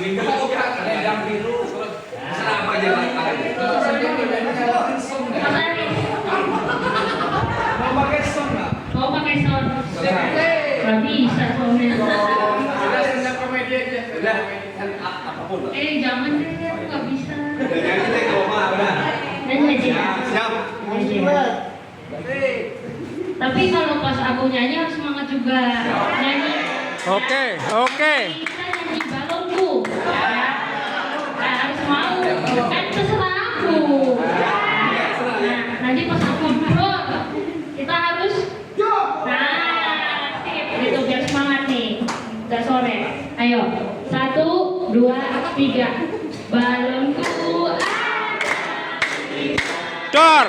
Minggu kalendang biru. Serah apa aja Pak. Mau pakai sound nggak? Mau pakai sound? Nggak bisa soundnya. Sudah stand komedi aja. Sudah apapun. Jangan deh, aku nggak bisa. Jangan kita ke rumah, udah. Siap. Tapi kalau pas aku nyanyi harus semangat juga. Nyanyi. Oke. Kita nyanyi balonku. Ya. Nah, harus mau. Kan terserah aku. Nah, nanti pas aku drop, kita harus. Nah, sip. Gitu biar semangat nih. Udah sore. Ayo. 1, 2, 3. Balonku. Dor.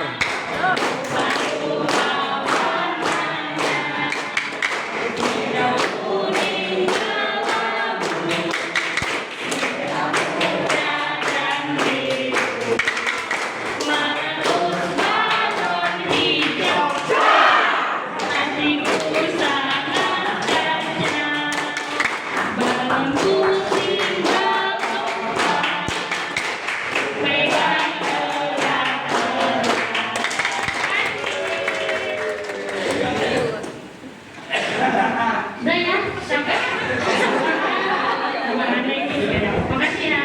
Udah ya, sampai. Makasih ya.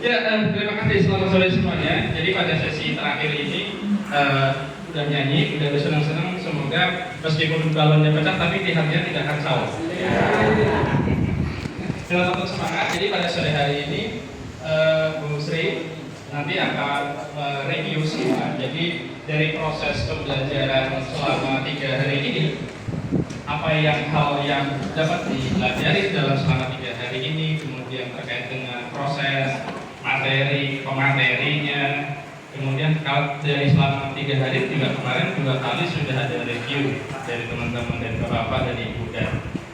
Ya, terima kasih, selamat sore semuanya. Jadi pada sesi terakhir ini udah nyanyi, udah bersenang-senang. Semoga meskipun balonnya pecah, tapi hatinya tidak kacau. Dengan tetap semangat. Jadi pada sore hari ini Bu Sri nanti akan review semua. Jadi dari proses pembelajaran selama 3 hari ini, apa hal yang dapat dipelajari dalam selama 3 hari ini, kemudian terkait dengan proses materi, pematerinya, kemudian kalau dari selama 3 hari juga kemarin 2 kali sudah ada review dari teman-teman dari bapak-bapak dan ibu. Dan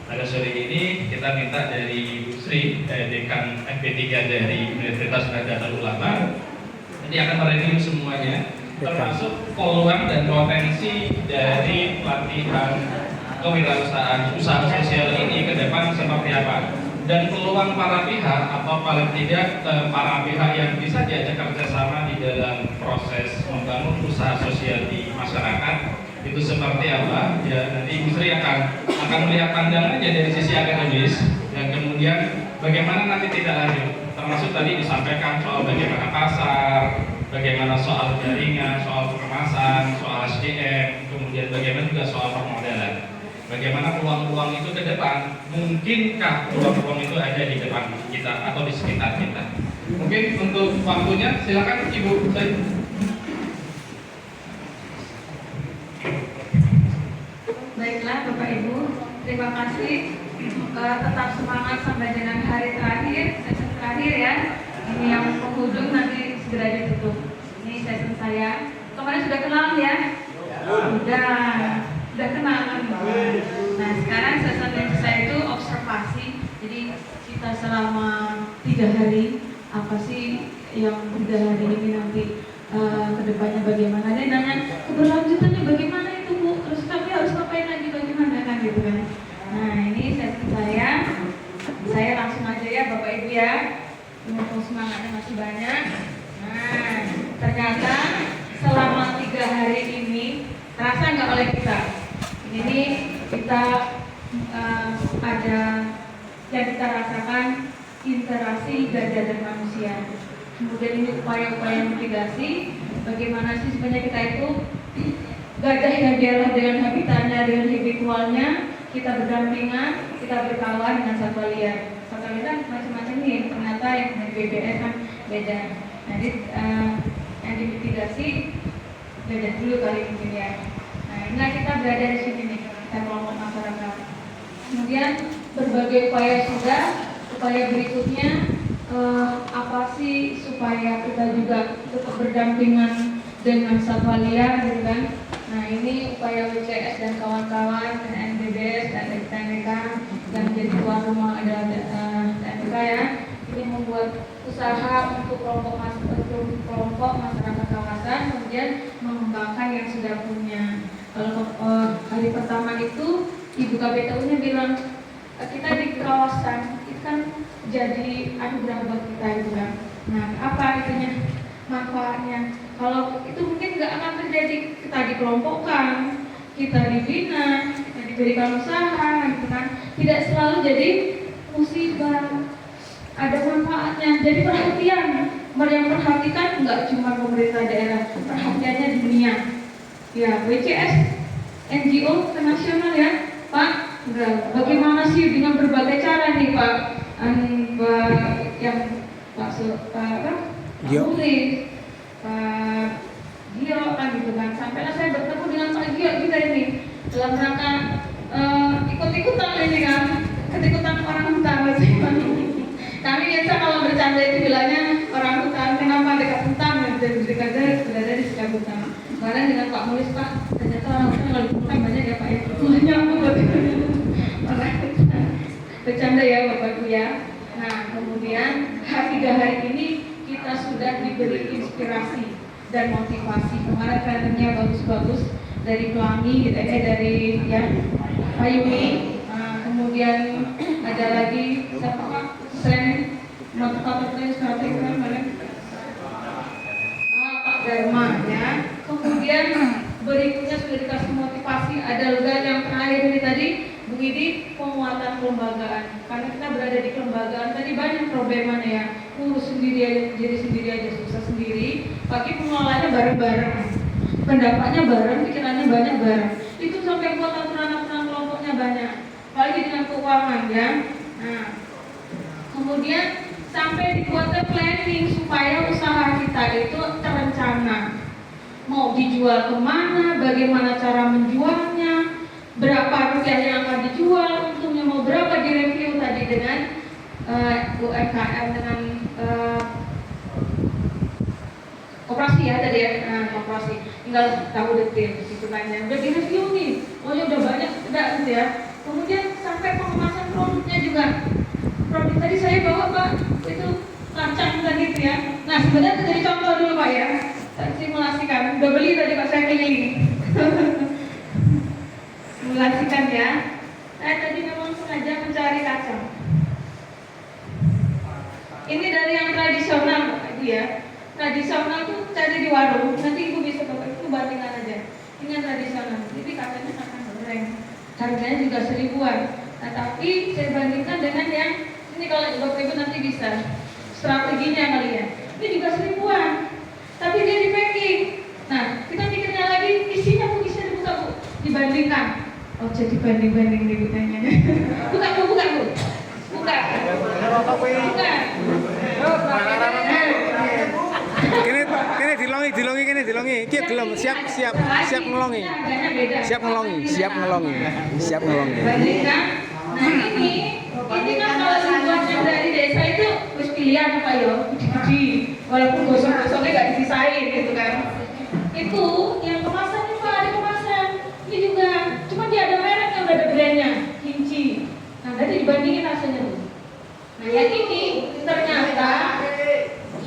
pada sore ini kita minta dari Bu Sri, Dekan FP3 dari Universitas Nahdlatul Ulama, nanti akan mereview semuanya, termasuk peluang dan potensi dari pelatihan kewirausahaan usaha sosial ini ke depan seperti apa, dan peluang para pihak atau paling tidak para pihak yang bisa diajak kerjasama di dalam proses membangun usaha sosial di masyarakat itu seperti apa. Ya, nanti Ibu Sri akan melihat pandangannya dari sisi akademis, dan kemudian bagaimana nanti tidak lanjut, termasuk tadi disampaikan soal bagaimana pasar, bagaimana soal jaringan, soal pengemasan, soal SDM, kemudian bagaimana juga soal permodalan. Bagaimana peluang-peluang itu ke depan? Mungkinkah peluang-peluang itu ada di depan kita atau di sekitar kita? Mungkin untuk waktunya silakan Ibu Sri. Baiklah Bapak Ibu, terima kasih. Tetap semangat sampai dengan hari terakhir, sesi terakhir ya. Ini yang penghujung nanti segera ditutup. Ini sesi saya. Kemarin sudah kenal ya? Sudah kenal kan? Nah sekarang sesi saya itu observasi. Jadi kita selama 3 hari apa sih yang 3 hari ini nanti kedepannya bagaimana? Dia nanya keberlanjutannya bagaimana itu Bu? Terus kami harus ngapain lagi bagaimana kan gitu kan? Nah ini sesi saya langsung aja ya Bapak Ibu ya. Mumpung semangatnya masih banyak. Nah ternyata selama 3 hari ini terasa nggak oleh kita? Ini kita ada yang kita rasakan interaksi gajah dan manusia. Kemudian ini upaya-upaya mitigasi. Bagaimana sih sebenarnya kita itu gajah yang dialah dengan habitatnya, dengan habitualnya, kita berdampingan, kita berkawan dengan satwa liar. Satwa liar kan macam-macam nih. Ternyata yang dari BBS kan beda. Jadi yang dimitigasi beda dulu kali mungkin ya. Nah inilah kita berada di sini nih, kita kelompok masyarakat. Kemudian berbagai upaya sudah, upaya berikutnya apa sih supaya kita juga tetap berdampingan dengan satwa liar gitu kan. Nah ini upaya WCS dan kawan-kawan dan NBBS dan TNK yang menjadi tuan rumah adalah TNK ya. yang membuat usaha untuk kelompok masyarakat kawasan, kemudian mengembangkan yang sudah punya. Kalau hari pertama itu Ibu KPTU-nya bilang kita di kawasan itu kan jadi anugerah buat kita gitu kan. Nah, apa itunya manfaatnya? Kalau itu mungkin nggak akan terjadi, kita dikelompokkan, kita dibina, kita diberikan usaha gitu kan. Tidak selalu jadi musibah, ada manfaatnya. Jadi perhatian, yang perhatikan nggak cuma pemerintah daerah, perhatiannya di dunia. Ya, WCS, NGO internasional ya, Pak. Bagaimana sih dengan berbagai cara nih Pak, Pak Muli, Pak Gio kan gitu kan. Sampailah saya bertemu dengan Pak Gio juga ini dalam rangka ikut-ikutan ini kan, ikut-ikutan orang hutan. Kami biasa kalau bercanda itu bilangnya orang hutan, kenapa dekat hutan? Dekat berada di sekitar hutan. Kemarin dengan Pak Mulis, Pak, ternyata orang hutan kalau di hutan banyak ya Pak ya. Bercanda ya Bapak Ibu ya. Nah, kemudian 3 hari ini kita sudah diberi inspirasi dan motivasi. Kemarin trainernya bagus-bagus dari Pelangi, dari ya Payumi. Kemudian ada lagi siapa Pak? Selain motivator strategi kan Pak Dharma ya. Kemudian berikutnya sudah dikasih motivasi. Ada juga yang terakhir ini tadi Bu Idi, penguatan kelembagaan. Karena kita berada di kelembagaan tadi banyak problemanya ya. Urus sendiri aja, jadi sendiri aja susah sendiri. Bagi pengelolanya bareng-bareng, pendapatnya bareng, pikirannya banyak bareng. Itu sampai buat aturan-aturan kelompoknya banyak. Apalagi dengan keuangan ya. Nah, kemudian sampai dibuatkan planning supaya usaha kita itu terencana. Mau dijual kemana, bagaimana cara menjualnya, berapa rupiah yang akan dijual, untungnya mau berapa, direview tadi dengan UMKM, dengan koperasi ya tadi ya, koperasi. Tinggal tahu detail gitu kan ya. Udah direview nih, oh ya udah banyak sudah gitu ya. Kemudian sampai pengemasan produknya juga. Produk tadi saya bawa Pak, itu lancang tadi gitu ya. Nah sebenarnya jadi contoh dulu Pak ya. Simulasikan, udah beli tadi Pak, saya keliling. Simulasikan ya. Saya tadi memang sengaja mencari kacang. Ini dari yang tradisional Bapak Ibu ya. Tradisional tuh cari di warung. Nanti Ibu bisa Bapak Ibu bandingkan aja. Ini yang tradisional. Jadi kacangnya kacang goreng. Harganya juga 1000-an. Nah tapi saya bandingkan dengan yang ini, kalau Bapak Ibu nanti bisa strateginya kali ya. Ini juga 1000-an. Tapi dia di packing. Nah, kita pikirnya lagi isinya Bu, bisa dibuka Bu, dibandingkan. Oh, jadi banding-banding nih bukanya. Buka Bu, buka Bu. Buka. Buka. Kene dilongi kene. Iki gelem siap ngelongi. Bandingkan. Nah, ini kan kalau dibuatnya dari desa itu terus pilihan Pak yo, gede-gede. Walaupun gosong-gosongnya nggak disisain gitu kan. Itu yang kemasan itu ada kemasan. Ini juga, cuma dia ada merek yang ada brandnya, Kinci. Nah, tadi dibandingin rasanya Bu. Nah, yang ini ternyata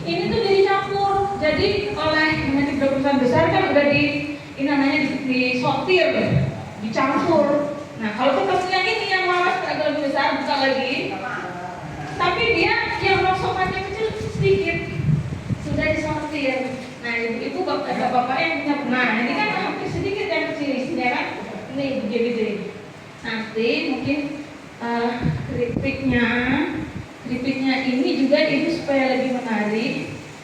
ini tuh dicampur. Jadi oleh nanti perusahaan besar kan udah ini namanya disortir, dicampur. Nah, kalau kita punya ini yang malas agak lebih besar, buka lagi. Tapi dia yang rongsokannya kecil sedikit, sudah disortir. Nah, ibu bapak yang punya. Nah, ini kan hampir sedikit yang kecil isinya kan. Ini gede-gede. Nanti mungkin keripiknya ini juga itu supaya lebih menarik.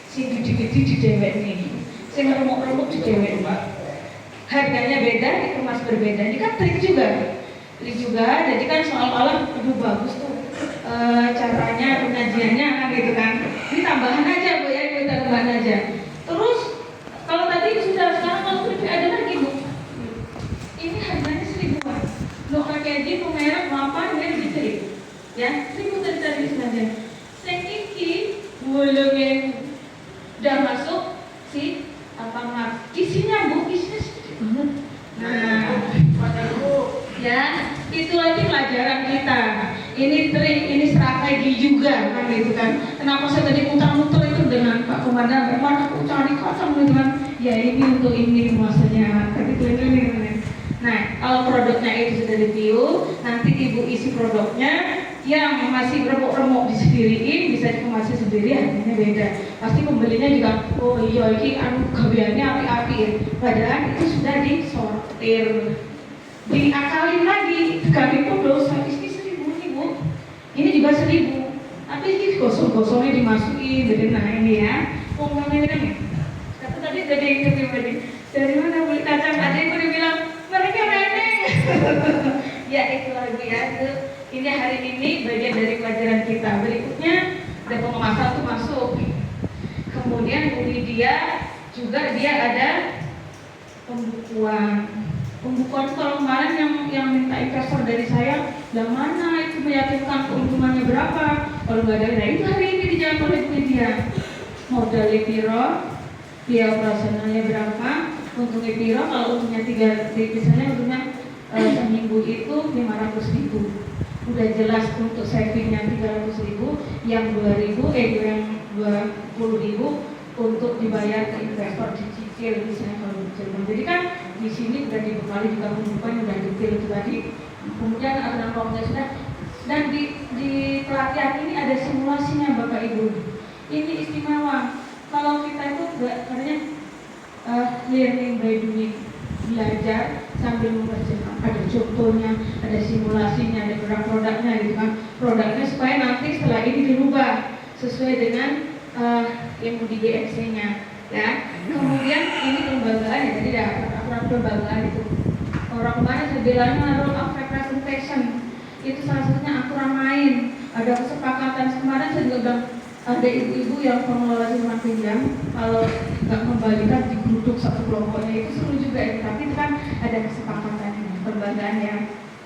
Si gede-gede di dewek nih, si remuk-remuk di dewek nih. Harganya beda, dikemas berbeda. Ini kan trik juga. Jadi kan soal-soal aduh bagus tuh caranya penyajiannya kan gitu kan. Ini tambahan aja Bu ya, kita tambahan aja. Terus kalau tadi sudah, sekarang kalau keripik ada lagi Bu. Ini harganya 1000-an. Lo packaging, lo merek, apa ini dicari. Ya, 1000 tadi saja. Sing iki mulungin udah masuk si Alfamart. Isinya Bu, isinya sedikit banget. Nah, ya, itu lagi pelajaran kita. ini trik, ini strategi juga kan gitu kan. Kenapa saya tadi muter-muter itu dengan Pak Komandan, memang aku cari kacang gitu kan. Ya ini untuk ini maksudnya, kan gitu ini. Nah, kalau produknya itu sudah review, nanti ibu isi produknya yang masih remuk-remuk disendiriin, bisa dikemasi sendiri, harganya beda. Pasti pembelinya juga, oh iya ini gaweannya api-api, padahal itu sudah disortir. Diakalin lagi, ganti podo, ini 1.000 nih bu, ini juga 1.000, tapi ini gosong-gosongnya dimasukin, jadi nah ini ya, ngomongnya ini. Kata tadi dari interview tadi, dari mana beli kacang? Ada yang udah bilang mereka reneng. Ya itulah bu ya, ini hari ini bagian dari pelajaran kita. Berikutnya ada pengemasan tuh masuk. Kemudian Bu Lydia juga dia ada pembukuan. Pembukuan kalau kemarin yang minta investor dari saya, yang mana itu meyakinkan keuntungannya berapa? Kalau nggak ada, nah itu hari ini dijawab oleh Bu Lydia. Modalnya piro, biaya operasionalnya berapa? Untungnya piro, kalau untungnya 3, misalnya untungnya seminggu itu 500.000. Udah jelas untuk savingnya 300.000, yang 2.000, yang 20.000 untuk dibayar ke investor dicicil misalnya kalau dicicil. Jadi kan di sini udah dibekali juga pembukuan udah detail itu tadi. Kemudian ada formnya sudah, dan di pelatihan ini ada simulasinya Bapak Ibu. Ini istimewa. Kalau kita itu katanya learning by doing, belajar sambil mengerjakan. Ada contohnya, ada simulasinya, ada produk-produknya gitu kan. Produknya supaya nanti setelah ini dirubah sesuai dengan yang di BMC-nya ya. Kemudian ini kelembagaan ya, jadi ada aturan kelembagaan itu. Orang kemarin saya bilangnya rule of representation, itu salah satunya aturan main. Ada kesepakatan kemarin saya juga bilang, ada ibu-ibu yang pengelola rumah pinjam kalau nggak membagikan digeruduk satu kelompoknya, itu seru juga ya, tapi itu kan ada kesepakatannya, kelembagaan ya.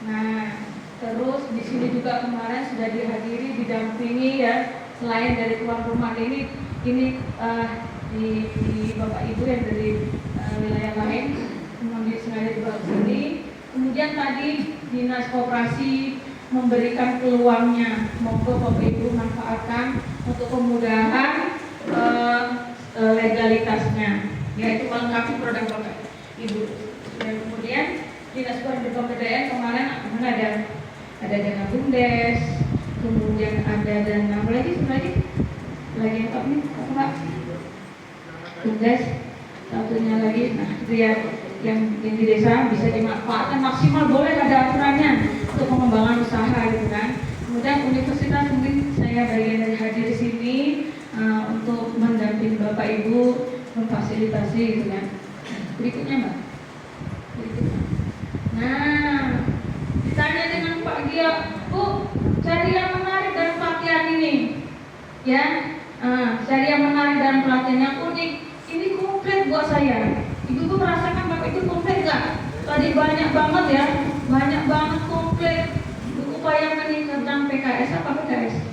Nah, terus di sini juga kemarin sudah dihadiri, didampingi ya, selain dari tuan rumah ini di Bapak Ibu yang dari wilayah lain, kemudian sengaja dibawa ke sini. Kemudian tadi Dinas Koperasi memberikan peluangnya, monggo Bapak Ibu manfaatkan untuk kemudahan legalitasnya, yaitu melengkapi produk Bapak Ibu. Dan kemudian Dinas Pemberdayaan kemarin ada dana BUMDes, kemudian ada dana apa lagi yang top nih apa Pak? BUMDes, satunya lagi, nah itu ya yang di desa bisa dimanfaatkan maksimal, boleh ada aturannya untuk pengembangan usaha gitu kan. Kemudian universitas mungkin saya bagian dari hadir di sini untuk mendampingi Bapak Ibu, memfasilitasi gitu kan. Berikutnya Mbak. Nah, ditanya dengan Pak Gia, Bu, cari yang menarik dari pelatihan ini, ya. Cari yang menarik dan pelatihan yang unik. Ini komplit buat saya. Ibu merasakan Bapak itu komplit nggak? Tadi banyak banget ya, banyak banget komplit. Bayangkan nih tentang PKS apa PKS?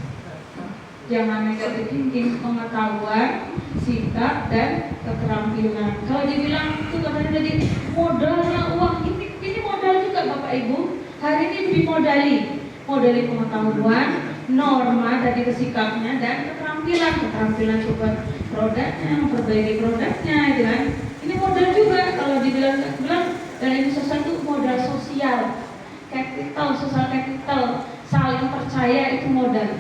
Jangan negatif thinking, pengetahuan, sikap dan keterampilan. Kalau dibilang itu katanya tadi modalnya uang, ini modal juga Bapak Ibu. Hari ini dimodali pengetahuan, norma dari kesikapnya dan keterampilan coba produknya, memperbaiki produknya, gitu kan? Ini modal juga kalau dibilang dan ini sesuatu modal sosial. Social capital, saling percaya itu modal,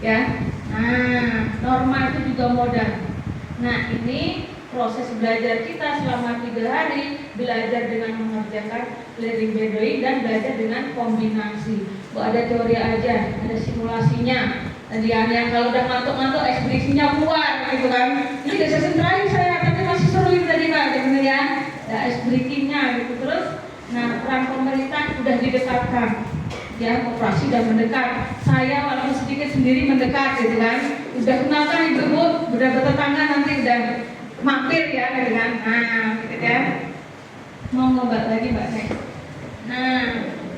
ya. Nah, norma itu juga modal. Nah, ini proses belajar kita selama 3 hari, belajar dengan mengerjakan learning by doing dan belajar dengan kombinasi. Ada teori aja, ada simulasinya. Dan yang kalau udah ngantuk-ngantuk ekspresinya keluar, gitu kan. Ini udah saya sentrain saya, tapi masih seru ini tadi Pak, bener ya. Ada ekspresinya gitu terus. Nah, peran pemerintah sudah didekatkan, ya, koperasi sudah mendekat. Saya walaupun sedikit sendiri mendekat, gitu kan. Udah kenalkan ibu-ibu, udah bertetangga nanti udah mampir ya, gitu kan. Nah, gitu kan. Mau ngobat lagi Mbak Nek. Nah,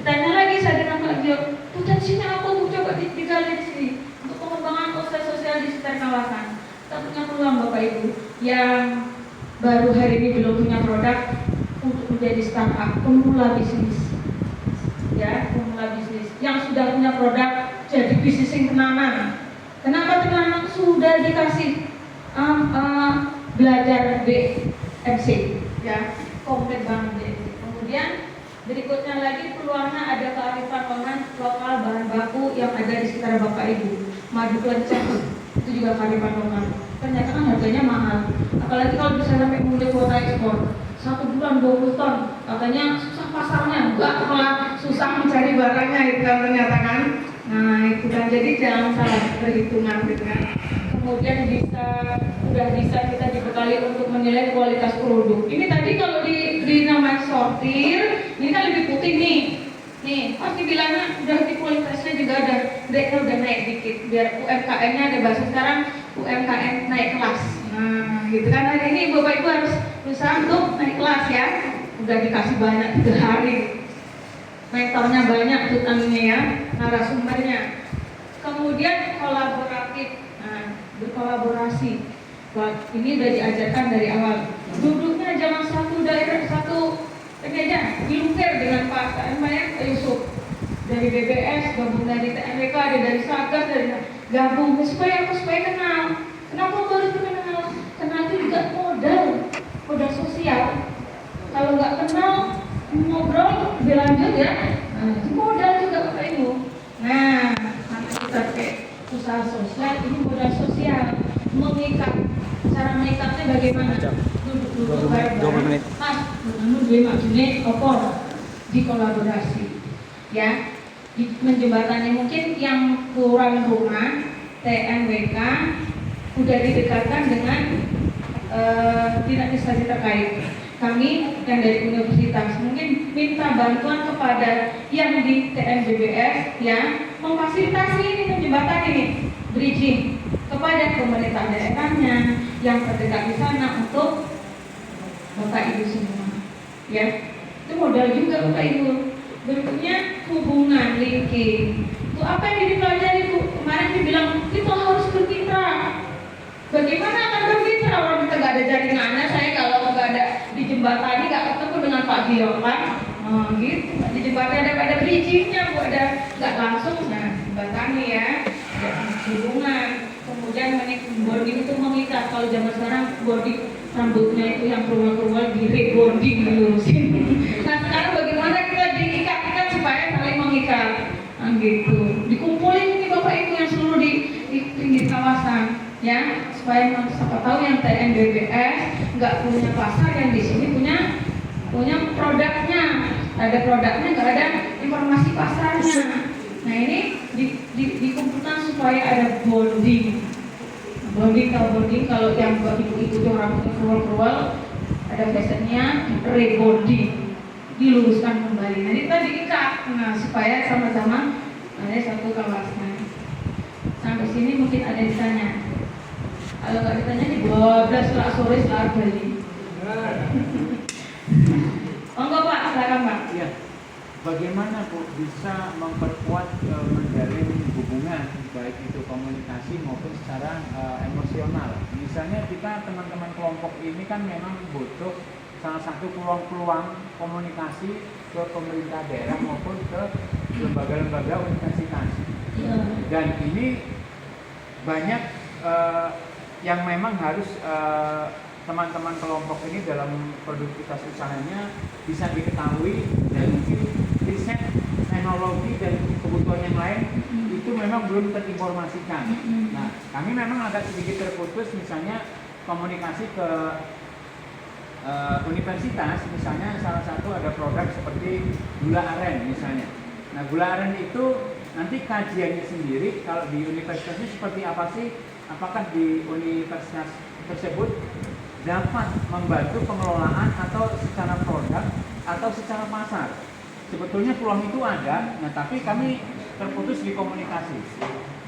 tanya lagi saya dengan Pak Gio, potensinya apa tuh coba digali di sini untuk pengembangan proses sosial di sekitar kawasan. Kita punya peluang Bapak Ibu yang baru hari ini belum punya produk, untuk menjadi startup, pemula bisnis, ya, pemula bisnis yang sudah punya produk jadi bisnis yang tenanan. Kenapa tenanan? Sudah dikasih belajar BMC, ya, komplit banget BMC. Kemudian berikutnya lagi peluangnya ada kearifan lokal bahan baku yang ada di sekitar Bapak Ibu. Madu kenceng itu juga kearifan lokal. Ternyata kan harganya mahal. Apalagi kalau bisa sampai mulai kuota ekspor. 1 bulan 20 ton, katanya susah pasarnya, enggak malah susah mencari barangnya itu kan ternyata kan. Nah itu kan, jadi jangan salah perhitungan gitu kan. Kemudian udah bisa kita dibekali untuk menilai kualitas produk. Ini tadi kalau di namanya sortir, ini kan lebih putih nih. Nih, pasti bilangnya udah di kualitasnya juga udah naik dikit. Biar UMKM-nya ada bahasa sekarang UMKM naik kelas. Nah, gitu kan, hari ini Bapak Ibu harus berusaha untuk naik kelas ya. Udah dikasih banyak 3 hari. Mentornya banyak tutannya ya, narasumbernya. Kemudian kolaboratif, berkolaborasi. Wah, ini udah diajarkan dari awal. Duduknya jangan satu daerah, satu ini aja, dilungkir dengan Pak Yusuf. Dari BBS, gabung dari TNWK, ada dari Satgas, dari gabung supaya kenal. Kenapa harus kenal? Kenal itu juga modal sosial. Kalau nggak kenal, ngobrol lebih lanjut ya. Nah, itu modal juga Bapak Ibu. Nah, karena kita pakai usaha sosial, ini modal sosial. Mengikat, cara mengikatnya bagaimana? Duduk baik-baik. Mas, namun gue maksudnya opor di kolaborasi, ya. Di menjembatani mungkin yang kurang rumah, TNWK udah didekatkan dengan dinas instansi terkait. Kami yang dari universitas mungkin minta bantuan kepada yang di TNBBS ya, memfasilitasi ini menjembatani ini bridging kepada pemerintah daerahnya yang terdekat di sana untuk Bapak Ibu semua ya. Itu modal juga Bapak Ibu. Berikutnya hubungan linking. Itu apa yang dipelajari Bu? Kemarin dibilang kita harus bermitra. Bagaimana akan bermitra orang kita nggak ada jaringannya? Saya kalau nggak ada di jembatani nggak ketemu dengan Pak Gio kan? Gitu. Di jembatani ada bridgingnya Bu, ada nggak langsung. Nah jembatani ya, hubungan. Kemudian bonding itu mengikat. Kalau zaman sekarang bonding rambutnya itu yang kerual-kerual di rebonding dilurusin. Nah sekarang bagaimana kita diikat-ikat supaya saling mengikat? Nah gitu. Dikumpulin ini Bapak Ibu yang seluruh di pinggir kawasan, ya, supaya siapa tahu yang TNBBS nggak punya pasar, yang di sini punya produknya. Ada produknya, nggak ada informasi pasarnya. Nah ini dikumpulkan supaya ada bonding. Kalau yang buat ibu-ibu itu rambutnya kerual-kerual, ada fashionnya rebonding, diluruskan kembali. Nah ini tadi diikat, nah supaya sama-sama ada satu kawasan. Sampai sini mungkin ada yang ditanya. Kalau nggak ditanya di 12 setelah sore setelah balik. Monggo Pak, silakan Pak. Ya. Bagaimana Bu bisa memperkuat menjalin hubungan baik itu komunikasi maupun secara emosional. Misalnya kita teman-teman kelompok ini kan memang butuh salah satu peluang-peluang komunikasi ke pemerintah daerah maupun ke lembaga-lembaga universitas. Dan ini banyak yang memang harus teman-teman kelompok ini dalam produktivitas usahanya bisa diketahui, dan mungkin riset teknologi dan kebutuhan yang lain itu memang belum terinformasikan. Nah, kami memang agak sedikit terputus, misalnya komunikasi ke universitas, misalnya salah satu ada produk seperti gula aren misalnya. Nah, gula aren itu nanti kajiannya sendiri kalau di universitas ini seperti apa sih? Apakah di universitas tersebut dapat membantu pengelolaan atau secara produk atau secara pasar? Sebetulnya peluang itu ada, nah tapi kami terputus di komunikasi.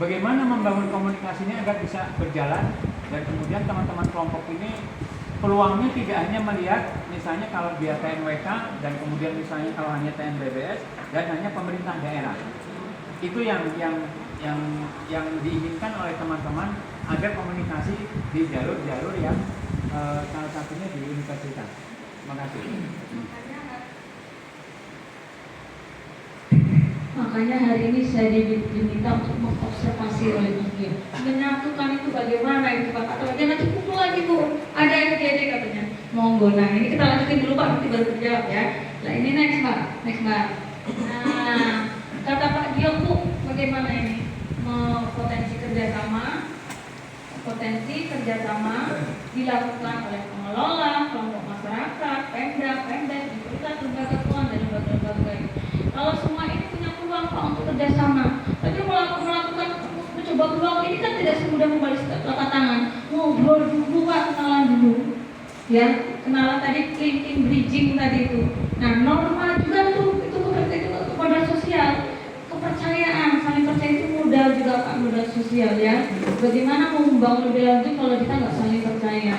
Bagaimana membangun komunikasinya agar bisa berjalan, dan kemudian teman-teman kelompok ini peluangnya tidak hanya melihat misalnya kalau dia TNWK dan kemudian misalnya kalau hanya TNBBS dan hanya pemerintah daerah. Itu yang diinginkan oleh teman-teman agar komunikasi di jalur-jalur yang salah satunya di universitas. Terima kasih. Makanya hari ini saya diminta untuk mengobservasi oleh Mas Dio. Menyatukan itu bagaimana itu Pak? Atau jangan cukup lagi Bu, ada FGD katanya. Monggo, nah ini kita lanjutin dulu Pak, nanti baru terjawab ya. Nah ini next Pak. Nah, kata Pak Dio Bu, bagaimana ini? Potensi kerjasama dilakukan oleh pengelola, kelompok masyarakat, Pemda, universitas, lembaga keuangan dan lembaga-lembaga lain. Kalau semua ini punya peluang Pak untuk kerjasama, tapi melakukan mencoba peluang ini kan tidak semudah membalas telapak tangan. Ngobrol dulu Pak, kenalan dulu, ya kenalan tadi, linking, bridging tadi itu. Nah normal juga tuh itu kepada sosial. Kepercayaan, saling percaya itu modal juga Pak, modal sosial ya. Bagaimana mau membangun lebih lanjut kalau kita nggak saling percaya?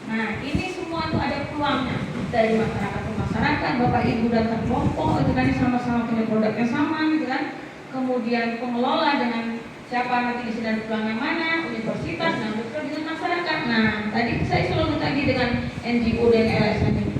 Nah ini semua itu ada peluangnya dari masyarakat ke masyarakat, bapak ibu dan kelompok itu kan sama-sama punya produk yang sama gitu kan. Kemudian pengelola dengan siapa nanti di sini peluang yang mana, universitas, nah betul dengan masyarakat. Nah tadi saya selalu tadi dengan NGO dan LSM ini.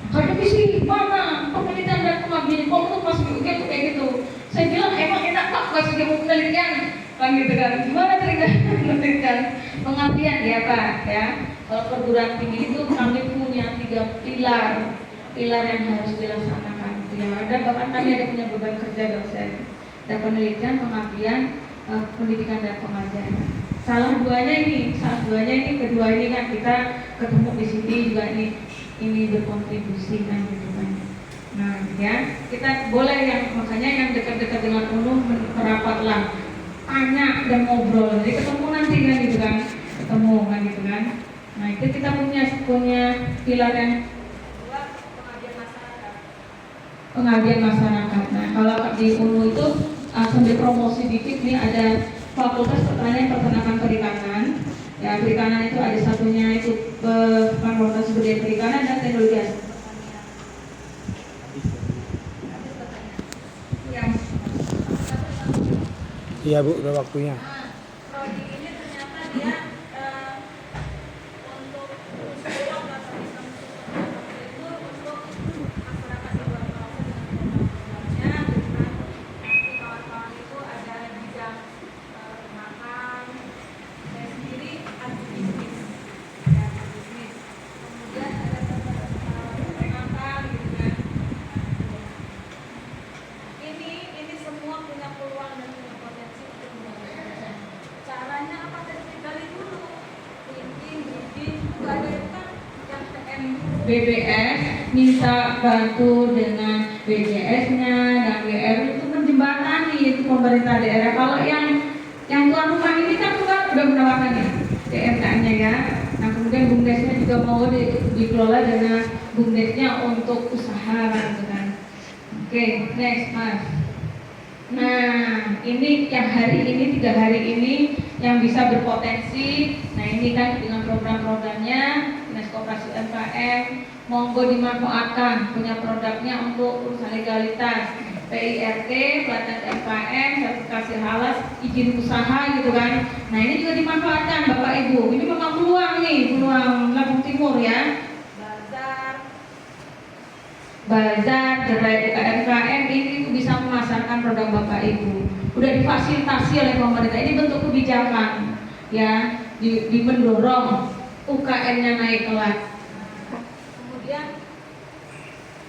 Karena visi mana penelitian dan pengabdian kok tuh pas kayak gitu. Saya bilang emang enak Pak pas dia mau penelitian kan gitu kan. Gimana penelitian pengabdian ya Pak ya. Kalau perguruan tinggi itu kami punya 3 pilar yang harus dilaksanakan. Ya ada bahkan kami ada punya beban kerja dosen. Ada penelitian, pengabdian, pendidikan dan pengajaran. Salah duanya ini, kedua ini kan kita ketemu di sini juga ini berkontribusi kan gitu kan. Nah ya kita boleh yang makanya yang dekat-dekat dengan umum merapatlah, tanya dan ngobrol. Jadi ketemu nanti kan gitu kan, Nah itu kita punya pilar yang kedua, pengabdian masyarakat. Nah kalau di UNU itu sambil promosi dikit nih ada Fakultas Pertanian, Peternakan, Perikanan. Ya perikanan itu ada satunya itu Fakultas Budaya Perikanan dan Teknologi. Iya Bu, udah waktunya. Prodi ini ternyata dia untuk psikolog atau bisa itu untuk masyarakat di luar kawasan dengan programnya. Nanti kawan-kawan itu ada bidang makan, saya sendiri agribisnis, kemudian ada peternakan gitu kan. Ini semua punya peluang dan punya potensi untuk membangun. Caranya apa? Gali dulu. Linking, itu ada itu kan yang PM BBS minta bantu dengan BJS-nya dan WR itu menjembatani itu pemerintah daerah. Kalau yang tuan rumah ini kan udah menawarkan ya DMK-nya ya. Nah kemudian BUMDesnya juga mau dikelola dengan BUMDesnya untuk usaha gitu kan. Oke, next Mas. Nah, ini yang hari ini 3 hari ini yang bisa berpotensi. Nah, ini kan dengan program-programnya Dinas Koperasi UMKM, monggo dimanfaatkan punya produknya untuk urusan legalitas, PIRT, pelatihan UMKM, sertifikasi halal, izin usaha gitu kan. Nah, ini juga dimanfaatkan Bapak Ibu. Ini memang peluang Lampung Timur ya. Bazar, gerai UMKM ini bisa memasarkan produk Bapak Ibu. Udah difasilitasi oleh pemerintah. Ini bentuk kebijakan ya, di mendorong UKM-nya naik kelas. Kemudian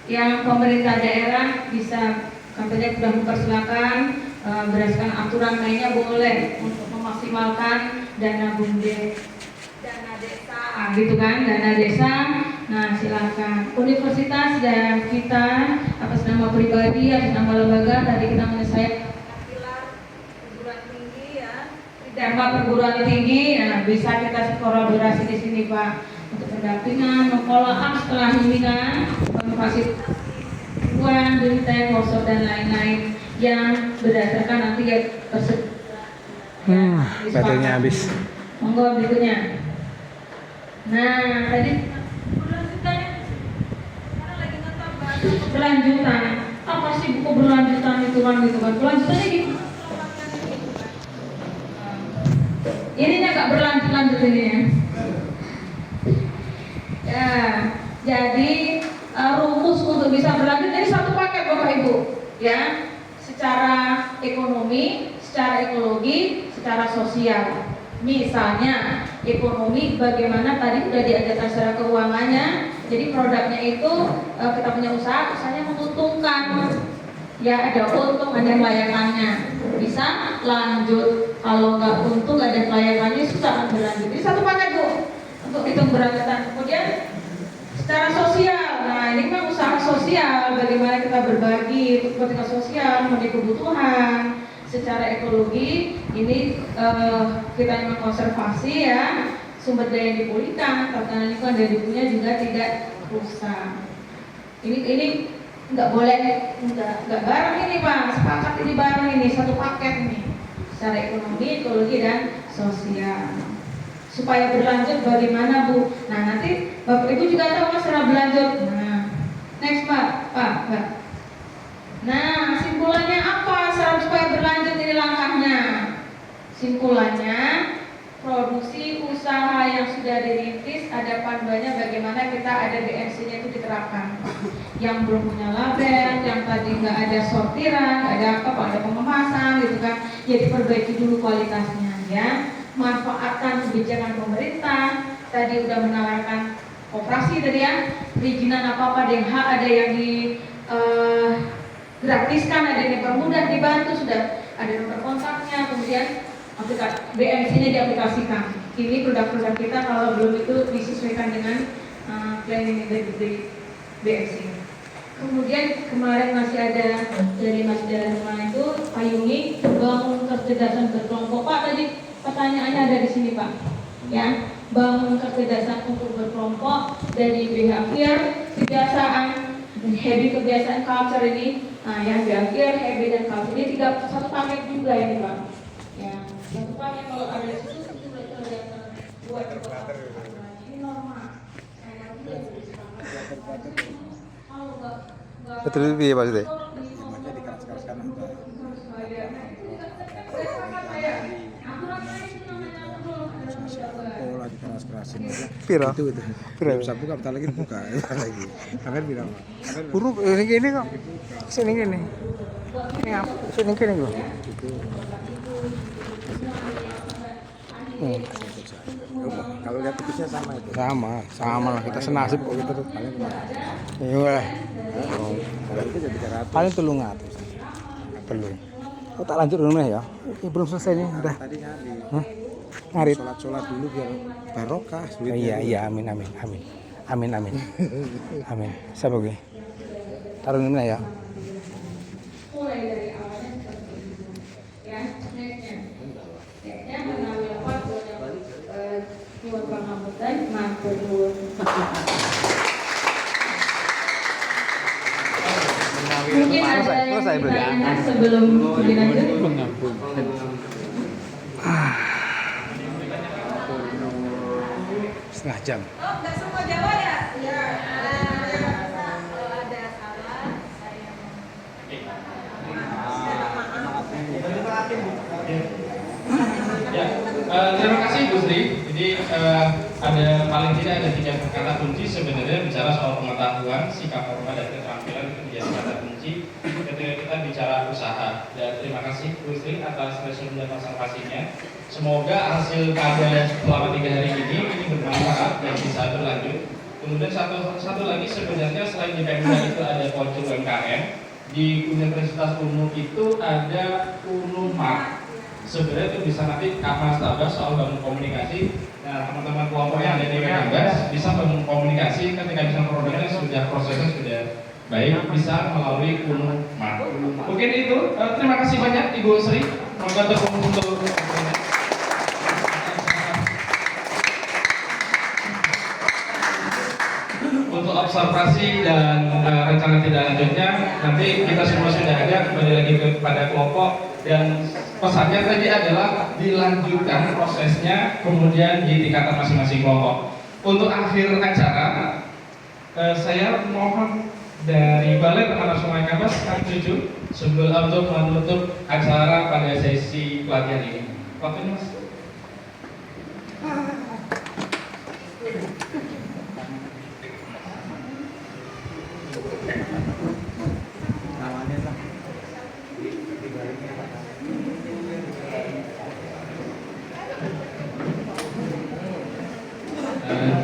yang pemerintah daerah bisa katanya sudah mempersilakan berdasarkan aturan mainnya boleh untuk memaksimalkan dana BUMDes, dana desa gitu kan, dana desa. Nah silakan universitas dan kita atas nama pribadi, atas nama lembaga tadi kita menyelesaikan pilar perguruan tinggi ya, dampak perguruan tinggi. Nah bisa kita kolaborasi di sini Pak untuk pendampingan, follow up setelah bimbingan, memfasilitasi uang, desain, workshop dan lain-lain yang berdasarkan nanti ya tersebut. Baterainya habis. Monggo berikutnya. Nah tadi berlanjutan, apa sih buku berlanjutan itu kan gitu kan? Berlanjutannya gimana? Ini nggak berlanjut ini ya. Ya, jadi rumus untuk bisa berlanjut ini satu paket Bapak Ibu, ya. secara ekonomi, secara ekologi, secara sosial. Misalnya ekonomi, bagaimana tadi udah diajarkan secara keuangannya. Jadi produknya itu kita punya usaha, usahanya menguntungkan. Ya ada untung, ada layangannya. Bisa lanjut. Kalau nggak untung, nggak ada layangannya, susah berlanjut. Jadi satu paket Bu untuk hitung berangkatan. Kemudian secara sosial, nah ini kan usaha sosial, bagaimana kita berbagi untuk kepentingan sosial, memenuhi kebutuhan. Secara ekologi, ini kita ingin konservasi ya, sumber daya yang dipulihkan, tatanan lingkungan dan lingkungannya juga tidak rusak. Ini nggak boleh, nggak bareng ini Pak, sepakat ini bareng ini, satu paket nih. Secara ekonomi, ekologi dan sosial. Supaya berlanjut bagaimana Bu? Nah nanti Bapak Ibu juga tahu masalah berlanjut. Nah, next Pak. Nah simpulannya apa supaya berlanjut ini langkahnya? Simpulannya produksi usaha yang sudah dirintis ada panduannya bagaimana kita ada BMC-nya itu diterapkan. Yang belum punya label, yang tadi nggak ada sortiran, nggak ada ada pengemasan gitu kan, ya diperbaiki dulu kualitasnya ya. Manfaatkan kebijakan pemerintah, tadi udah menawarkan operasi tadi ya, perizinan apa ada yang hak, ada yang di gratiskan, ada yang dipermudah, dibantu, sudah ada nomor kontaknya, kemudian BMC-nya diaplikasikan. Ini produk-produk kita kalau belum itu disesuaikan dengan planning dari BMC. Kemudian kemarin masih ada dari Mas Dharma itu payungi bangun kecerdasan berkelompok. Pak tadi pertanyaannya ada di sini Pak. Ya, bangun kecerdasan untuk berkelompok dari behavior, kebiasaan, habit, kebiasaan, culture ini. Nah, yang behavior, habit dan culture ini satu paket juga ini Pak. Ya, satu paket kalau ada di situ itu kelihatan buat ini normal. Betul piye maksudnya? Pira? Pira bisa buka bentar lagi buka lagi. Akan bilang. Burung ini kok. Sini gini. Ini apa? Sini gini kok. Kalau lihat tipisnya sama itu. Sama lah kita senasib kok kita tuh. Iya. Paling 300. Belum. Oh, tak lanjut dulu ya. Ini belum selesai nih, udah. Tadi ngarit. Sholat dulu biar barokah. Iya, amin. Amin. Siapa gue? Taruh ini ya. Mulai dari awalnya seperti ini. Ya, nextnya. Yang mengambil waktu buat pengamatan matur. Mungkin ada yang ditanyakan sebelum dilanjut. Setengah jam. Oh, nggak semua Jawa ya? Iya. Kalau ada salah, saya Ya, terima kasih Bu Sri. Jadi ada paling tidak ada 3 kata kunci sebenarnya bicara soal pengetahuan, sikap hormat dan keterampilan itu menjadi kata kunci ketika kita bicara usaha. Dan terima kasih Bu Sri atas resum dan konservasinya. Semoga hasil pada selama 3 hari ini bermanfaat dan bisa berlanjut. Kemudian satu lagi sebenarnya selain di Pemda itu ada Pojok UMKM, di Universitas Unmu itu ada Unumart. Sebenarnya itu bisa nanti Kak Mas Tabas soal bangun komunikasi. Nah, teman-teman kelompok yang ada di Pemda bisa bangun komunikasi ketika misalnya produknya sudah prosesnya sudah baik, bisa melalui Unumart. Mungkin itu. Terima kasih banyak Ibu Sri. Semoga untuk observasi dan rencana tidak lanjutnya nanti kita semua sudah ada, kembali lagi kepada kelompok, dan pesannya tadi adalah dilanjutkan prosesnya kemudian di tingkatan masing-masing kelompok. Untuk akhir acara saya mohon dari Balai Taman Sungai Kapas Kang Cucu sebelum untuk menutup acara pada sesi pelatihan ini. Waktunya Mas.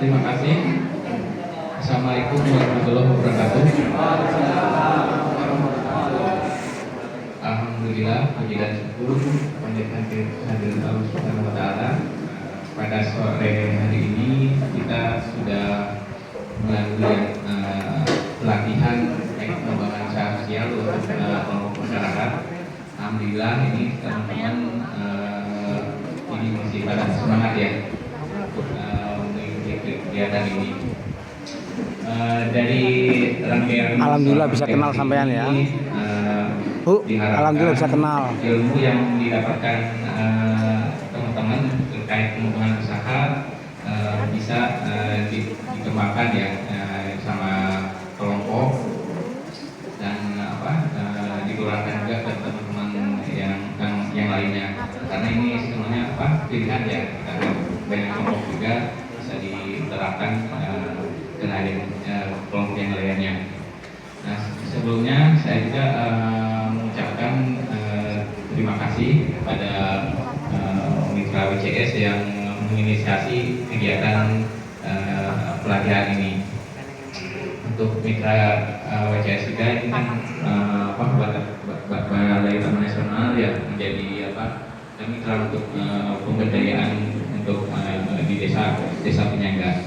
Terima kasih. Assalamualaikum warahmatullahi wabarakatuh. Alhamdulillah, puji dan syukur panjatkan kehadiran Allah Subhanahu wa taala. Pada sore hari ini kita sudah melalui pelatihan pengembangan sosial untuk kelompok masyarakat. Alhamdulillah ini teman-teman ini masih pada semangat ya untuk mengikuti kegiatan ini. Dari rangkaian Alhamdulillah bisa kenal sampean ya. Bu, alhamdulillah bisa kenal. Ilmu yang didapatkan teman-teman terkait pengembangan usaha bisa dikembangkan ya sama kelompok dan dikeluarkan juga ke teman-teman yang lainnya, karena ini semuanya pilihan ya, karena banyak kelompok juga bisa diterapkan ke kelompok yang lainnya. Nah, sebelumnya saya juga mengucapkan terima kasih kepada Mitra WCS yang menginisiasi kegiatan pelatihan ini. Untuk Mitra WCS juga ini kan Balai Taman Nasional yang menjadi mitra untuk pemberdayaan untuk di desa penyangga.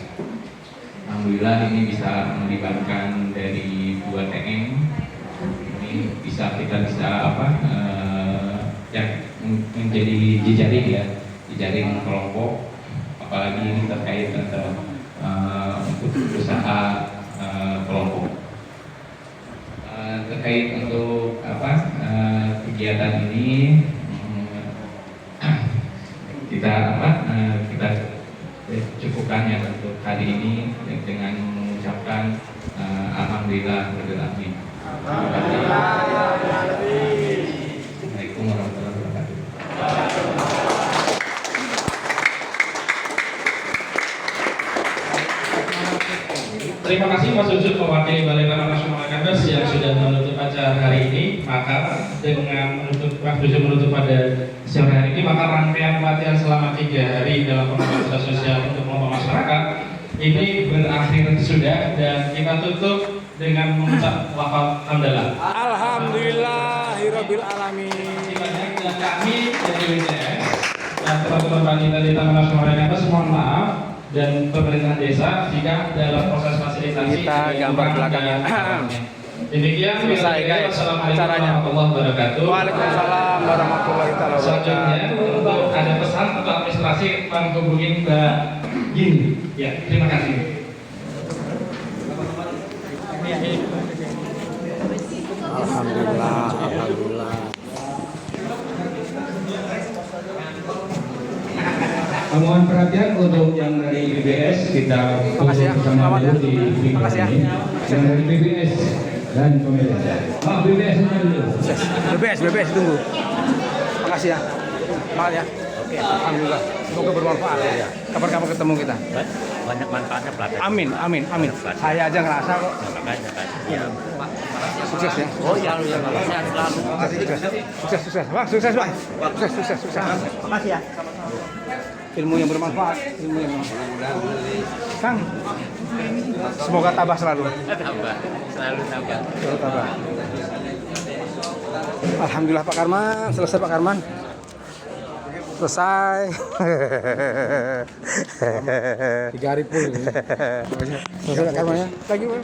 Alhamdulillah ini bisa melibatkan dari 2 TM. Ini kita bisa menjadi jejaring ya, jejaring kelompok, apalagi ini terkait untuk usaha kelompok. Terkait untuk kegiatan ini kita cukupkan ya untuk hari ini dengan mengucapkan alhamdulillah rabbil alamin. Assalamualaikum warahmatullahi wabarakatuh. Terima kasih Mas Ucup mewakili Balai Taman Nasional Kades yang sudah menutup acara hari ini. Maka dengan Mas Ucup menutup pada sore hari ini, maka rangkaian pelatihan selama 3 hari dalam pengembangan sosial untuk kelompok masyarakat ini berakhir sudah, dan kita tutup dengan mengucap lafaz hamdalah. Alhamdulillahirabbil alamin. Dan kami dari WCS dan teman-teman panitia di Taman Nasional Kades mohon maaf, dan pemerintah desa jika dalam proses fasilitasi kita gambar belakangnya. Demikian selesai guys acaranya. Warahmatullahi wabarakatuh. Waalaikumsalam warahmatullahi wabarakatuh. Selanjutnya untuk ada pesan untuk administrasi menghubungi Mbak Gini. Ya, terima kasih. Alhamdulillah, alhamdulillah. Mohon perhatian untuk yang dari BBS, kita tunggu bersama dulu di video ini. Yang dari BBS dan pemerintah. BBS dulu. BBS tunggu. Makasih ya. Semangat ya. Oke. Alhamdulillah. Semoga bermanfaat ya. Kapan-kapan ketemu kita. Banyak manfaatnya pelatihan. Amin. Saya aja ngerasa kok. Makanya kan. Ya. Sukses ya. Oh ya, sehat selalu. Sukses. Wah, sukses, Bang. Sukses. Makasih ya. Ilmu yang bermanfaat, Kang. Semoga tabah selalu. Selalu tabah. Alhamdulillah Pak Karman, selesai Pak Karman. Selesai. 3 hari full ini. Selesai Pak Karman ya. Lagi Pak.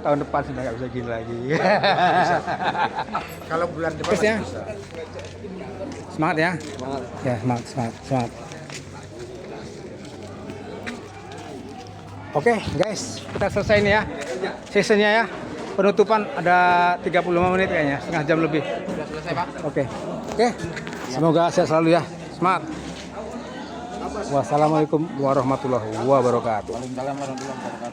Tahun depan sudah nggak bisa gini lagi. Kalau bulan depan ya. Semangat ya. Ya, semangat. Oke, guys, kita selesai ini ya. Sesinya ya. Penutupan ada 35 menit kayaknya, setengah jam lebih. Sudah selesai, Pak. Oke. Semoga sehat selalu ya. Semangat. Wassalamualaikum warahmatullahi wabarakatuh. Waalaikumsalam warahmatullahi wabarakatuh.